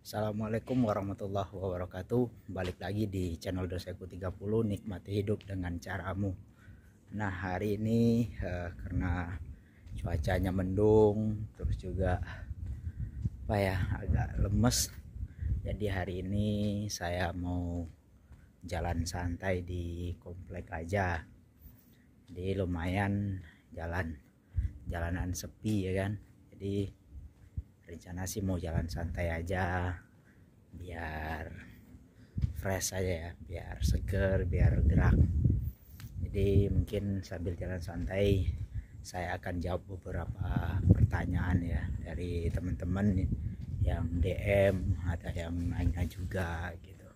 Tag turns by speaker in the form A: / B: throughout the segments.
A: Assalamualaikum warahmatullahi wabarakatuh. Balik lagi di channel Doseku 30, nikmati hidup dengan caramu. Nah, hari ini karena cuacanya mendung, terus juga agak lemes. Jadi hari ini saya mau jalan santai di komplek aja. Jadi lumayan jalanan sepi ya kan. Jadi rencana sih mau jalan santai aja biar fresh aja ya, biar seger, biar gerak. Jadi mungkin sambil jalan santai saya akan jawab beberapa pertanyaan ya dari teman-teman yang DM, ada yang nanya juga gitu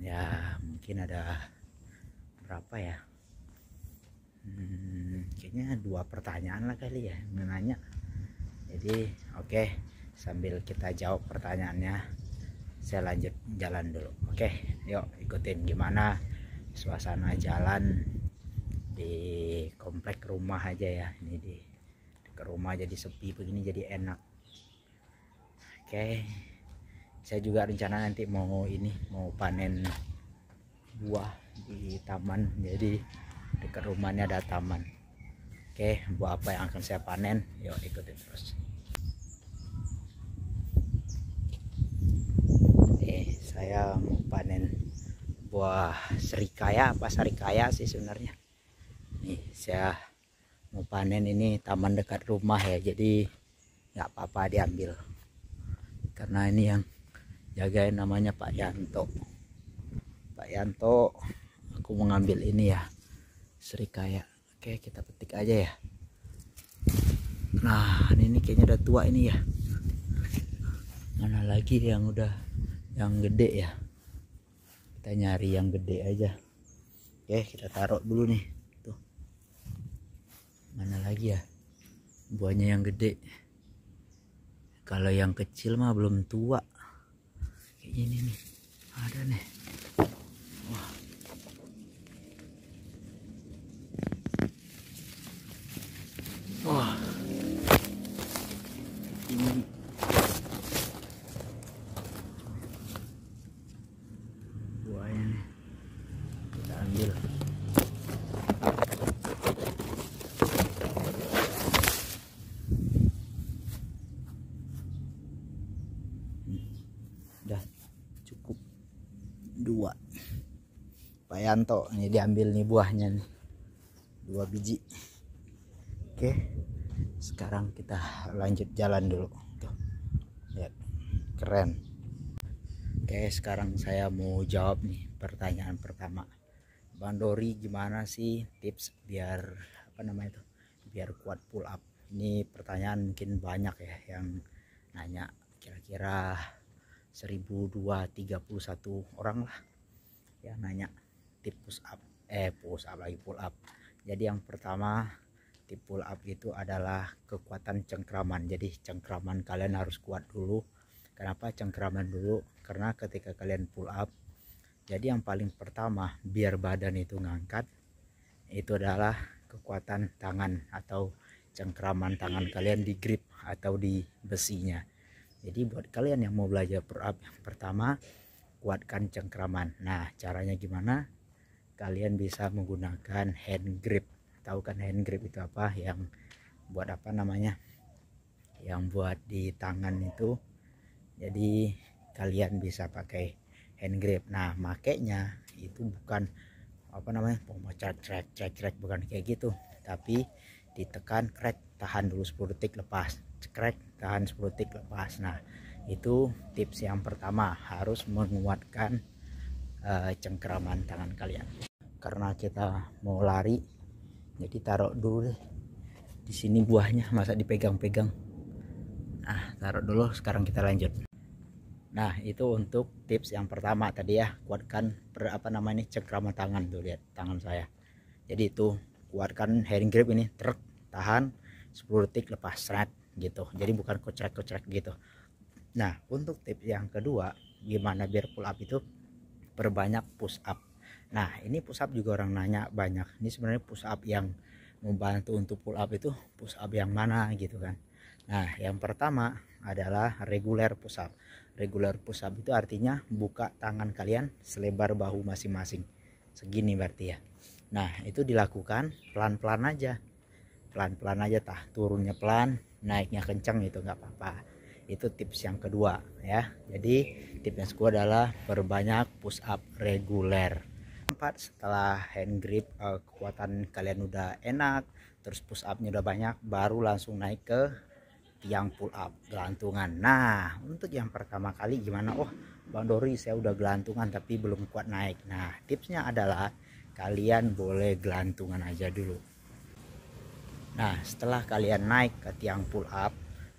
A: ya. Mungkin ada berapa ya, kayaknya 2 pertanyaan lah kali ya yang nanya. Jadi oke, sambil kita jawab pertanyaannya saya lanjut jalan dulu. Oke, yuk ikutin gimana suasana jalan di komplek rumah aja ya. Ini di dekat rumah jadi sepi begini, jadi enak. Oke, saya juga rencana nanti mau panen buah di taman. Jadi dekat rumahnya ada taman. Oke, buah apa yang akan saya panen? Yuk ikutin terus. Saya mau panen buah serikaya, apa sarikaya sih sebenarnya. Nih, saya mau panen ini, taman dekat rumah ya, jadi nggak apa-apa diambil. Karena ini yang jagain namanya Pak Yanto. Pak Yanto, aku mau ngambil ini ya, serikaya. Oke, kita petik aja ya. Nah, ini kayaknya udah tua ini ya. Mana lagi yang gede ya? Kita nyari yang gede aja. Oke, kita taruh dulu nih. Tuh. Mana lagi ya buahnya yang gede? Kalau yang kecil mah belum tua. Kayak gini nih. Ada nih. Wah. Wah. Ini buahnya nih. Kita ambil. Udah cukup 2. Pak Yanto ini diambil nih buahnya nih, 2 biji. Oke, sekarang kita lanjut jalan dulu. Tuh, lihat, keren. Oke, sekarang saya mau jawab nih pertanyaan pertama. Bang Dori, gimana sih tips biar biar kuat pull up? Ini pertanyaan mungkin banyak ya yang nanya, kira-kira 1231 orang lah ya nanya tips pull up. Jadi yang pertama, tip pull up itu adalah kekuatan cengkraman. Jadi cengkraman kalian harus kuat dulu. Kenapa cengkraman dulu? Karena ketika kalian pull up, jadi yang paling pertama biar badan itu ngangkat, itu adalah kekuatan tangan atau cengkraman tangan kalian di grip atau di besinya. Jadi buat kalian yang mau belajar pull up, yang pertama kuatkan cengkraman. Nah, caranya gimana? Kalian bisa menggunakan hand grip. Tahu kan hand grip itu apa? Yang buat yang buat di tangan itu. Jadi kalian bisa pakai hand grip. Nah, makainya itu bukan trek bukan kayak gitu, tapi ditekan, krek, tahan dulu 10 detik, lepas, krek, tahan 10 detik, lepas. Nah, itu tips yang pertama, harus menguatkan cengkraman tangan kalian. Karena kita mau lari, jadi taruh dulu deh di sini buahnya, masa dipegang-pegang. Nah, taruh dulu, sekarang kita lanjut. Nah, itu untuk tips yang pertama tadi ya, kuatkan cengkraman tangan. Tuh lihat tangan saya. Jadi itu kuatkan hand grip ini, truk, tahan 10 detik, lepas, seret gitu. Jadi bukan kocrek-kocrek gitu. Nah, untuk tips yang kedua, gimana biar pull up itu, perbanyak push up. Nah, ini push up juga orang nanya banyak. Ini sebenarnya push up yang membantu untuk pull up itu push up yang mana gitu kan. Nah, yang pertama adalah regular push up. Regular push up itu artinya buka tangan kalian selebar bahu masing-masing. Segini berarti ya. Nah, itu dilakukan pelan-pelan aja. Pelan-pelan aja tah, turunnya pelan, naiknya kencang itu nggak apa-apa. Itu tips yang kedua ya. Jadi tips yang kedua adalah perbanyak push up reguler. Setelah hand grip kekuatan kalian udah enak, terus push upnya udah banyak, baru langsung naik ke tiang pull up gelantungan. Nah, untuk yang pertama kali gimana? Oh, Bang Dori, saya udah gelantungan tapi belum kuat naik. Nah, tipsnya adalah kalian boleh gelantungan aja dulu. Nah, setelah kalian naik ke tiang pull up,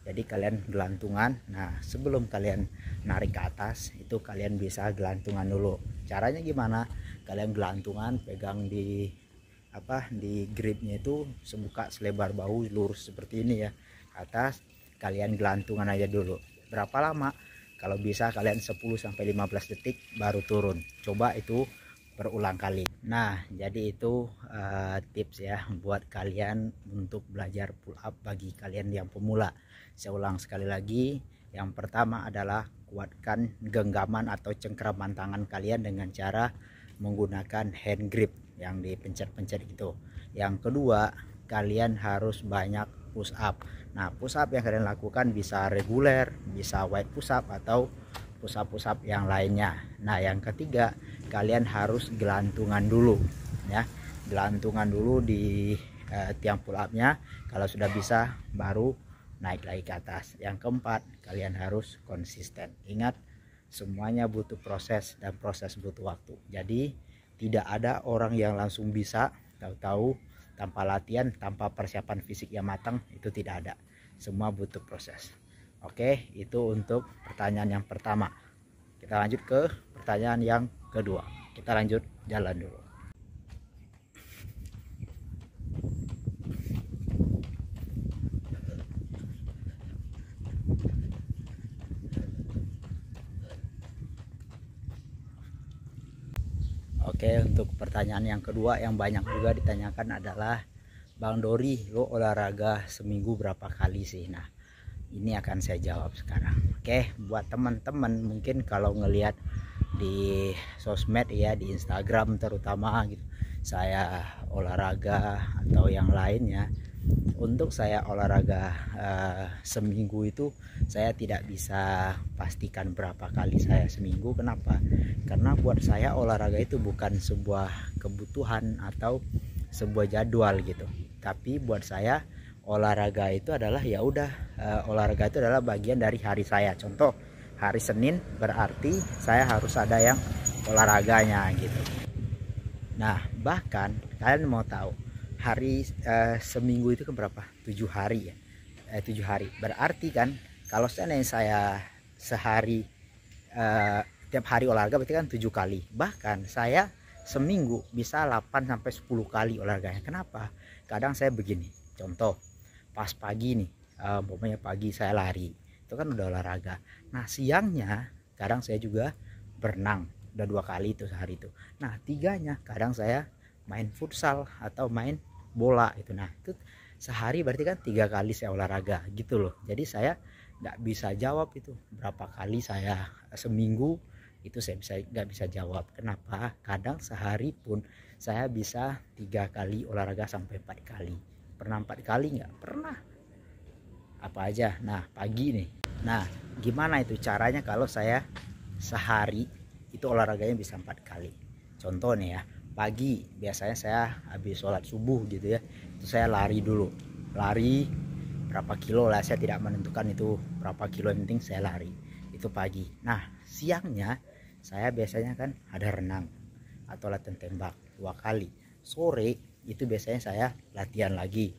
A: jadi kalian gelantungan. Nah, sebelum kalian narik ke atas, itu kalian bisa gelantungan dulu. Caranya gimana? Kalian gelantungan, pegang di gripnya itu sebuka selebar bahu, lurus seperti ini ya. Atas, kalian gelantungan aja dulu. Berapa lama? Kalau bisa kalian 10-15 detik baru turun. Coba itu berulang kali. Nah, jadi itu tips ya buat kalian untuk belajar pull up bagi kalian yang pemula. Saya ulang sekali lagi. Yang pertama adalah kuatkan genggaman atau cengkraman tangan kalian dengan cara menggunakan hand grip yang dipencet-pencet gitu. Yang kedua, kalian harus banyak push up. Nah, push up yang kalian lakukan bisa reguler, bisa wide push up atau push up yang lainnya. Nah, yang ketiga, kalian harus gelantungan dulu ya. Gelantungan dulu di tiang pull upnya. Kalau sudah bisa baru naik lagi ke atas. Yang keempat, kalian harus konsisten. Ingat, semuanya butuh proses dan proses butuh waktu. Jadi tidak ada orang yang langsung bisa tahu-tahu tanpa latihan, tanpa persiapan fisik yang matang, itu tidak ada. Semua butuh proses. Oke, itu untuk pertanyaan yang pertama. Kita lanjut ke pertanyaan yang kedua. Kita lanjut jalan dulu. Oke, untuk pertanyaan yang kedua yang banyak juga ditanyakan adalah, Bang Dori, lo olahraga seminggu berapa kali sih? Nah, ini akan saya jawab sekarang. Oke, buat teman-teman mungkin kalau ngelihat di sosmed ya, di Instagram terutama gitu, saya olahraga atau yang lainnya. Untuk saya olahraga seminggu itu saya tidak bisa pastikan berapa kali saya seminggu. Kenapa? Karena buat saya olahraga itu bukan sebuah kebutuhan atau sebuah jadwal gitu. Tapi buat saya olahraga itu adalah ya udah, olahraga itu adalah bagian dari hari saya. Contoh, hari Senin berarti saya harus ada yang olahraganya gitu. Nah, bahkan kalian mau tahu hari seminggu itu kan berapa? 7 hari ya. 7 hari. Berarti kan kalau saya sehari tiap hari olahraga berarti kan 7 kali. Bahkan saya seminggu bisa 8 sampai 10 kali olahraganya. Kenapa? Kadang saya begini. Contoh, pas pagi nih, pokoknya pagi saya lari. Itu kan udah olahraga. Nah, siangnya kadang saya juga berenang. Udah 2 kali itu sehari itu. Nah, tiganya kadang saya main futsal atau main bola itu. Nah, itu sehari berarti kan 3 kali saya olahraga gitu loh. Jadi saya nggak bisa jawab itu berapa kali saya seminggu, itu saya nggak bisa jawab. Kenapa? Kadang sehari pun saya bisa 3 kali olahraga sampai 4 kali. Pernah 4 kali nggak? Pernah. Apa aja? Nah, pagi nih. Nah, gimana itu caranya kalau saya sehari itu olahraganya bisa 4 kali? Contoh nih ya, pagi biasanya saya habis sholat subuh gitu ya, itu saya lari dulu. Lari berapa kilo lah, saya tidak menentukan itu berapa kilo, yang penting saya lari. Itu pagi. Nah, siangnya saya biasanya kan ada renang atau latihan tembak 2 kali. Sore itu biasanya saya latihan lagi.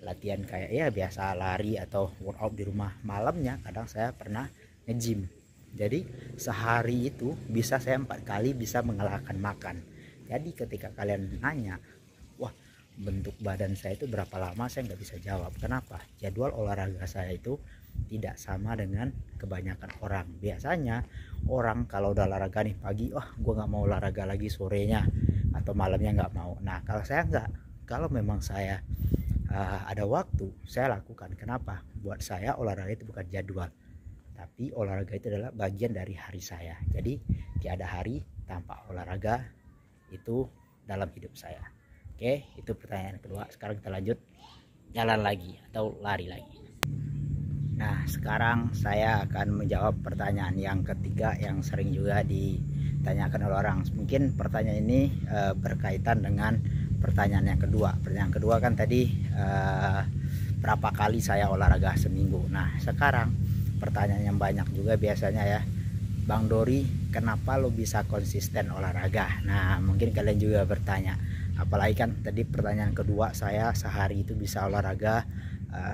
A: Latihan kayak ya biasa lari atau workout di rumah. Malamnya kadang saya pernah nge-gym. Jadi sehari itu bisa saya 4 kali bisa mengalahkan makan. Jadi ketika kalian nanya, wah bentuk badan saya itu berapa lama, saya nggak bisa jawab. Kenapa? Jadwal olahraga saya itu tidak sama dengan kebanyakan orang. Biasanya orang kalau udah olahraga nih pagi, wah gue nggak mau olahraga lagi sorenya atau malamnya nggak mau. Nah, kalau saya nggak. Kalau memang saya ada waktu saya lakukan. Kenapa? Buat saya olahraga itu bukan jadwal, tapi olahraga itu adalah bagian dari hari saya. Jadi tiada hari tanpa olahraga itu dalam hidup saya. Oke, itu pertanyaan kedua. Sekarang kita lanjut jalan lagi atau lari lagi. Nah, sekarang saya akan menjawab pertanyaan yang ketiga yang sering juga ditanyakan oleh orang. Mungkin pertanyaan ini berkaitan dengan pertanyaan yang kedua. Pertanyaan kedua kan tadi berapa kali saya olahraga seminggu. Nah, sekarang pertanyaan yang banyak juga biasanya ya, Bang Dori, kenapa lo bisa konsisten olahraga? Nah, mungkin kalian juga bertanya, apalagi kan tadi pertanyaan kedua, saya sehari itu bisa olahraga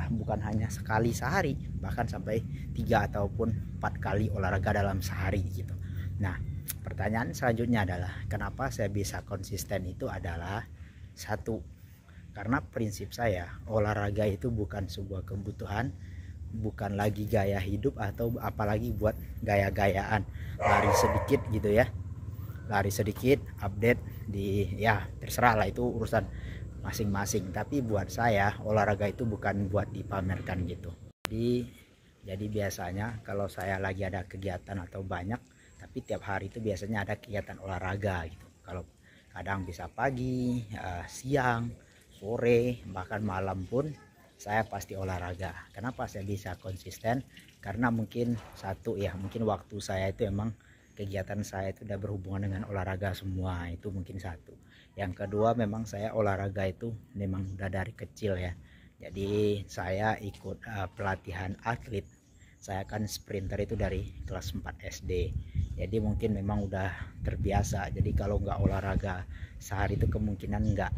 A: bukan hanya sekali sehari, bahkan sampai 3 ataupun 4 kali olahraga dalam sehari gitu. Nah, pertanyaan selanjutnya adalah kenapa saya bisa konsisten? Itu adalah satu, karena prinsip saya olahraga itu bukan sebuah kebutuhan, bukan lagi gaya hidup atau apalagi buat gaya-gayaan lari sedikit gitu ya, lari sedikit update di ya terserah lah, itu urusan masing-masing. Tapi buat saya olahraga itu bukan buat dipamerkan gitu. Jadi biasanya kalau saya lagi ada kegiatan atau banyak, tapi tiap hari itu biasanya ada kegiatan olahraga gitu. Kalau kadang bisa pagi, siang, sore, bahkan malam pun saya pasti olahraga. Kenapa saya bisa konsisten? Karena mungkin satu ya, mungkin waktu saya itu emang kegiatan saya itu udah berhubungan dengan olahraga semua, itu mungkin satu. Yang kedua, memang saya olahraga itu memang udah dari kecil ya. Jadi saya ikut pelatihan atlet. Saya kan sprinter itu dari kelas 4 SD. Jadi mungkin memang udah terbiasa. Jadi kalau nggak olahraga sehari itu kemungkinan nggak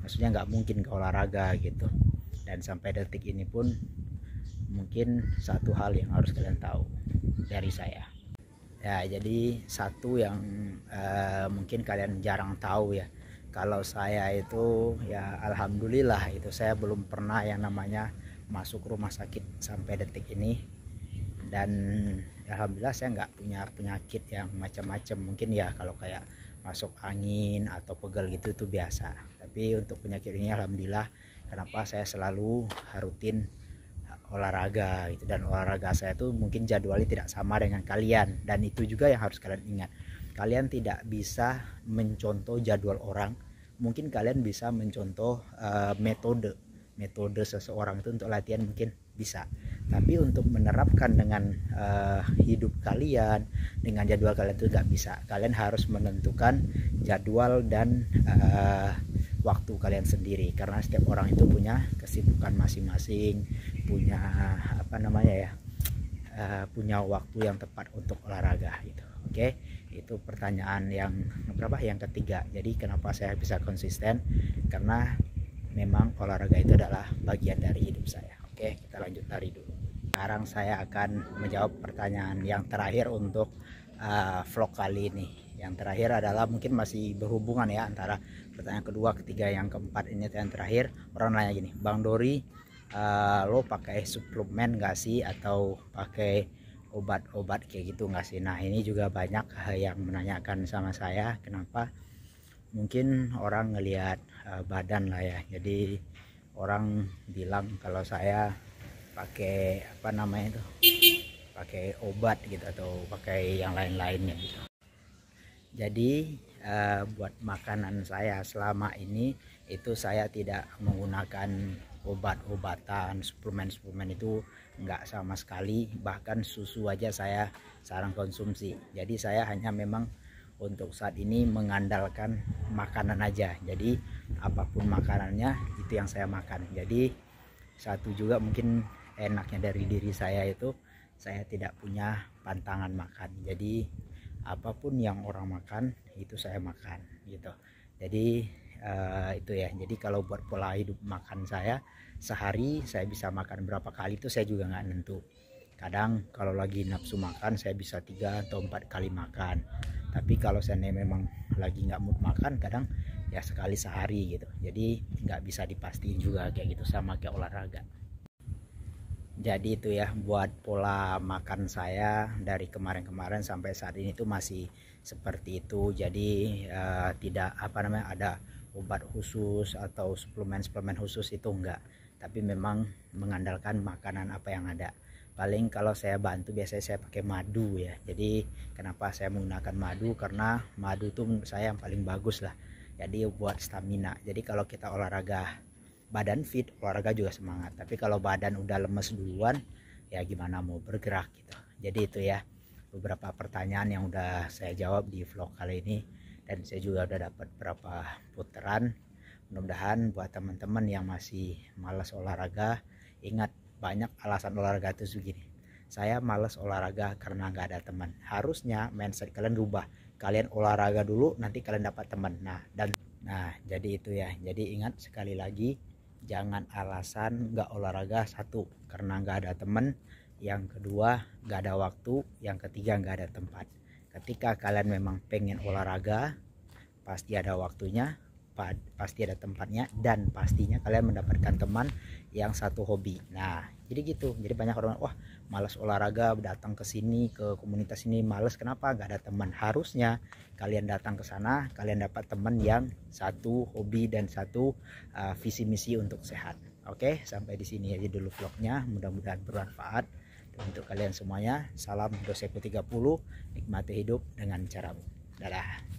A: maksudnya nggak mungkin ke olahraga gitu. Dan sampai detik ini pun mungkin satu hal yang harus kalian tahu dari saya ya, jadi satu yang mungkin kalian jarang tahu ya, kalau saya itu ya alhamdulillah itu saya belum pernah yang namanya masuk rumah sakit sampai detik ini. Dan alhamdulillah saya nggak punya penyakit yang macam-macam. Mungkin ya kalau kayak masuk angin atau pegal gitu itu biasa, tapi untuk penyakit ini alhamdulillah. Kenapa? Saya selalu rutin olahraga gitu, dan olahraga saya tuh mungkin jadwalnya tidak sama dengan kalian, dan itu juga yang harus kalian ingat. Kalian tidak bisa mencontoh jadwal orang, mungkin kalian bisa mencontoh metode seseorang itu untuk latihan mungkin bisa, tapi untuk menerapkan dengan hidup kalian, dengan jadwal kalian itu nggak bisa. Kalian harus menentukan jadwal dan waktu kalian sendiri, karena setiap orang itu punya kesibukan masing-masing, punya apa namanya ya, punya waktu yang tepat untuk olahraga gitu. Oke, itu pertanyaan yang berapa? Yang ketiga. Jadi kenapa saya bisa konsisten? Karena memang olahraga itu adalah bagian dari hidup saya. Oke, kita lanjut lari dulu. Sekarang saya akan menjawab pertanyaan yang terakhir untuk vlog kali ini. Yang terakhir adalah mungkin masih berhubungan ya, antara pertanyaan kedua, ketiga, yang keempat. Ini yang terakhir. Orang nanya gini, Bang Dori, lo pakai suplemen gak sih, atau pakai obat-obat kayak gitu gak sih? Nah, ini juga banyak yang menanyakan sama saya. Kenapa? Mungkin orang ngelihat badan lah ya, jadi orang bilang kalau saya pakai apa namanya itu, pakai obat gitu atau pakai yang lain-lainnya gitu. Jadi buat makanan saya selama ini itu saya tidak menggunakan obat-obatan, suplemen itu enggak sama sekali. Bahkan susu aja saya jarang konsumsi. Jadi saya hanya memang untuk saat ini mengandalkan makanan aja. Jadi apapun makanannya itu yang saya makan. Jadi satu juga mungkin enaknya dari diri saya itu saya tidak punya pantangan makan. Jadi apapun yang orang makan itu saya makan gitu. Jadi itu ya. Jadi kalau buat pola hidup makan saya, sehari saya bisa makan berapa kali itu saya juga nggak nentu. Kadang kalau lagi nafsu makan saya bisa 3 atau 4 kali makan. Tapi kalau saya memang lagi nggak mood makan, kadang ya sekali sehari gitu. Jadi nggak bisa dipastiin juga kayak gitu, sama kayak olahraga. Jadi itu ya buat pola makan saya dari kemarin-kemarin sampai saat ini tuh masih seperti itu. Jadi tidak apa namanya, ada obat khusus atau suplemen khusus itu enggak, tapi memang mengandalkan makanan apa yang ada. Paling kalau saya bantu biasanya saya pakai madu ya. Jadi kenapa saya menggunakan madu, karena madu itu menurut saya yang paling bagus lah, jadi buat stamina. Jadi kalau kita olahraga badan fit, olahraga juga semangat. Tapi kalau badan udah lemes duluan, ya gimana mau bergerak gitu. Jadi itu ya beberapa pertanyaan yang udah saya jawab di vlog kali ini, dan saya juga udah dapat beberapa putaran. Mudah-mudahan buat teman-teman yang masih malas olahraga, ingat banyak alasan olahraga itu begini. Saya malas olahraga karena nggak ada teman. Harusnya mindset kalian rubah. Kalian olahraga dulu, nanti kalian dapat teman. Jadi itu ya. Jadi ingat sekali lagi, jangan alasan nggak olahraga. Satu, karena nggak ada teman. Yang kedua, nggak ada waktu. Yang ketiga, nggak ada tempat. Ketika kalian memang pengen olahraga, pasti ada waktunya, pasti ada tempatnya, dan pastinya kalian mendapatkan teman yang satu hobi. Nah, jadi gitu. Jadi banyak orang, wah malas olahraga, datang ke sini, ke komunitas ini malas, kenapa? Gak ada teman. Harusnya kalian datang ke sana, kalian dapat teman yang satu hobi dan satu visi misi untuk sehat. Oke, sampai di sini aja dulu vlognya. Mudah-mudahan bermanfaat untuk kalian semuanya. Salam Doseku 30, nikmati hidup dengan caramu. Dadah.